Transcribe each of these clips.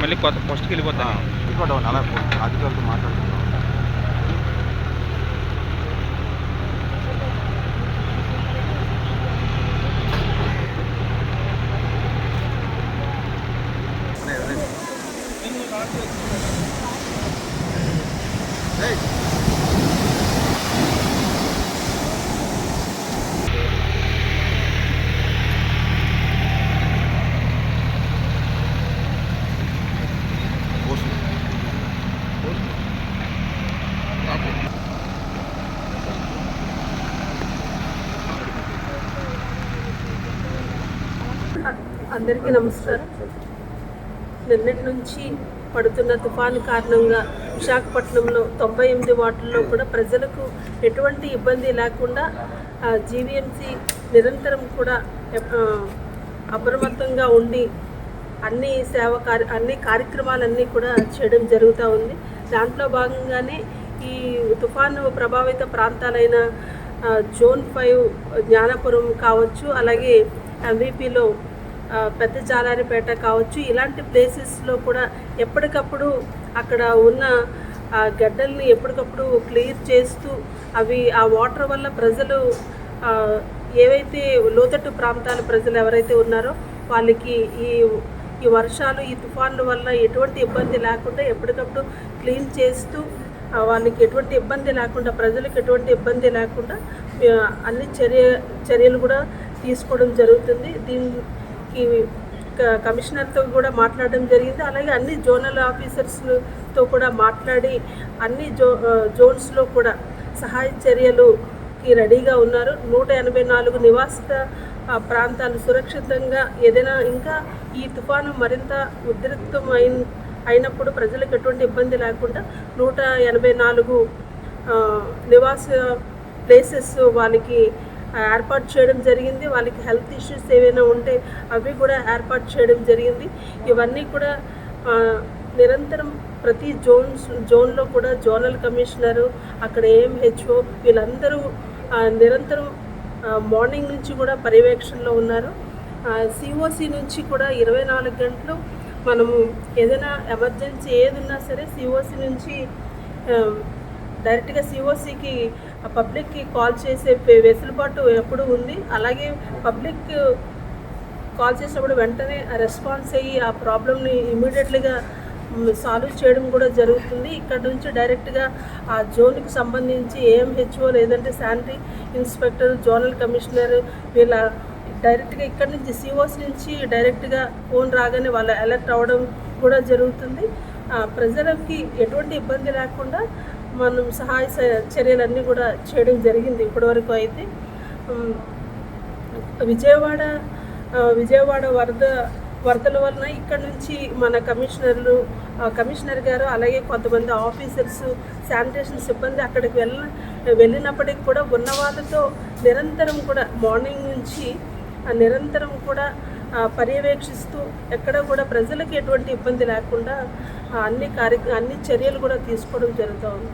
మళ్ళీ కొత్త ఫస్ట్కి వెళ్ళిపోతా ఇంకోటి అలా అధికారులతో మాట్లాడుతున్నాం. అందరికీ నమస్కారం. నిన్నటి నుంచి పడుతున్న తుఫాను కారణంగా విశాఖపట్నంలో 98 వార్డుల్లో కూడా ప్రజలకు ఎటువంటి ఇబ్బంది లేకుండా జీవీఎంసీ నిరంతరం కూడా అప్రమత్తంగా ఉండి అన్ని కార్యక్రమాలన్నీ కూడా చేయడం జరుగుతూ ఉంది. దాంట్లో భాగంగానే ఈ తుఫాను ప్రభావిత ప్రాంతాలైన జోన్ 5 జ్ఞానపురం కావచ్చు, అలాగే ఎంవీపీలో పెద్ద జాలారిపేట కావచ్చు, ఇలాంటి ప్లేసెస్లో కూడా ఎప్పటికప్పుడు అక్కడ ఉన్న గడ్డల్ని ఎప్పటికప్పుడు క్లియర్ చేస్తూ అవి ఆ వాటర్ వల్ల ప్రజలు ఏవైతే లోతట్టు ప్రాంతాల ప్రజలు ఎవరైతే ఉన్నారో వాళ్ళకి ఈ వర్షాలు ఈ తుఫాన్ల వల్ల ఎటువంటి ఇబ్బంది లేకుండా ఎప్పటికప్పుడు క్లీన్ చేస్తూ వాళ్ళకి ఎటువంటి ఇబ్బంది లేకుండా ప్రజలకు ఎటువంటి ఇబ్బంది లేకుండా అన్ని చర్యలు కూడా తీసుకోవడం జరుగుతుంది. దీనికి కమిషనర్తో కూడా మాట్లాడడం జరిగింది. అలాగే అన్ని జోనల్ ఆఫీసర్స్తో కూడా మాట్లాడి అన్ని జోన్స్లో కూడా సహాయ చర్యలుకి రెడీగా ఉన్నారు. 184 నివాస ప్రాంతాలు సురక్షితంగా ఏదైనా ఇంకా ఈ తుఫాను మరింత ఉధృతం అయినప్పుడు ప్రజలకు ఎటువంటి ఇబ్బంది లేకుండా 184 నివాస ప్లేసెస్ వాళ్ళకి ఏర్పాటు చేయడం జరిగింది. వాళ్ళకి హెల్త్ ఇష్యూస్ ఏవైనా ఉంటే అవి కూడా ఏర్పాటు చేయడం జరిగింది. ఇవన్నీ కూడా నిరంతరం ప్రతి జోన్లో కూడా జోనల్ కమిషనరు, అక్కడ ఏఎంహెచ్ఓ వీళ్ళందరూ నిరంతరం మార్నింగ్ నుంచి కూడా పర్యవేక్షణలో ఉన్నారు. సిఓసి నుంచి కూడా 24 గంటలు మనము ఏదైనా ఎమర్జెన్సీ ఏది ఉన్నా సరే సిఓసి నుంచి డైరెక్ట్గా సిఓసికి పబ్లిక్కి కాల్ చేసే వెసులుబాటు ఎప్పుడు ఉంది. అలాగే పబ్లిక్ కాల్ చేసినప్పుడు వెంటనే రెస్పాన్స్ అయ్యి ఆ ప్రాబ్లమ్ని ఇమీడియట్లీగా సాల్వ్ చేయడం కూడా జరుగుతుంది. ఇక్కడ నుంచి డైరెక్ట్గా ఆ జోన్కి సంబంధించి ఏఎంహెచ్ఓ లేదంటే శానిటరీ ఇన్స్పెక్టర్, జోనల్ కమిషనర్ వీళ్ళ డైరెక్ట్గా ఇక్కడ నుంచి సిఓసి నుంచి డైరెక్ట్గా ఫోన్ రాగానే వాళ్ళు అలర్ట్ అవ్వడం కూడా జరుగుతుంది. ప్రజలకి ఎటువంటి ఇబ్బంది లేకుండా మనం సహాయ చర్యలన్నీ కూడా చేయడం జరిగింది ఇప్పటివరకు. అయితే విజయవాడ వరదల వలన ఇక్కడ నుంచి మన కమిషనర్ గారు అలాగే కొంతమంది ఆఫీసర్స్, శానిటేషన్ సిబ్బంది అక్కడికి వెళ్ళినప్పటికి కూడా ఉన్న వాళ్ళతో నిరంతరం కూడా మార్నింగ్ నుంచి నిరంతరం కూడా పర్యవేక్షిస్తూ ఎక్కడ కూడా ప్రజలకు ఎటువంటి ఇబ్బంది లేకుండా అన్ని చర్యలు కూడా తీసుకోవడం జరుగుతూ ఉంది.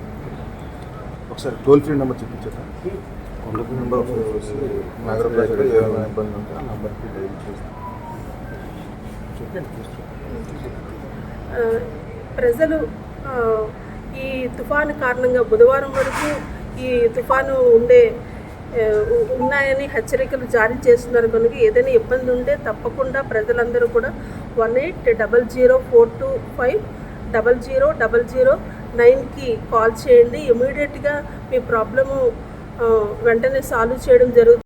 ఒకసారి టోల్ ఫ్రీ నెంబర్ చెప్పించారా? టోల్ ఫ్రీ నెంబర్ నగర ఏమైనా ఇబ్బంది ఉంటే ఆ నెంబర్కి డైల్ చేస్తాం. ప్రజలు ఈ తుఫాను కారణంగా బుధవారం వరకు ఈ తుఫాను ఉన్నాయని హెచ్చరికలు జారీ చేస్తున్నారు కనుక ఏదైనా ఇబ్బంది ఉంటే తప్పకుండా ప్రజలందరూ కూడా 180045000009కి కాల్ చేయండి. ఇమీడియట్గా మీ ప్రాబ్లము వెంటనే సాల్వ్ చేయడం జరుగుతుంది.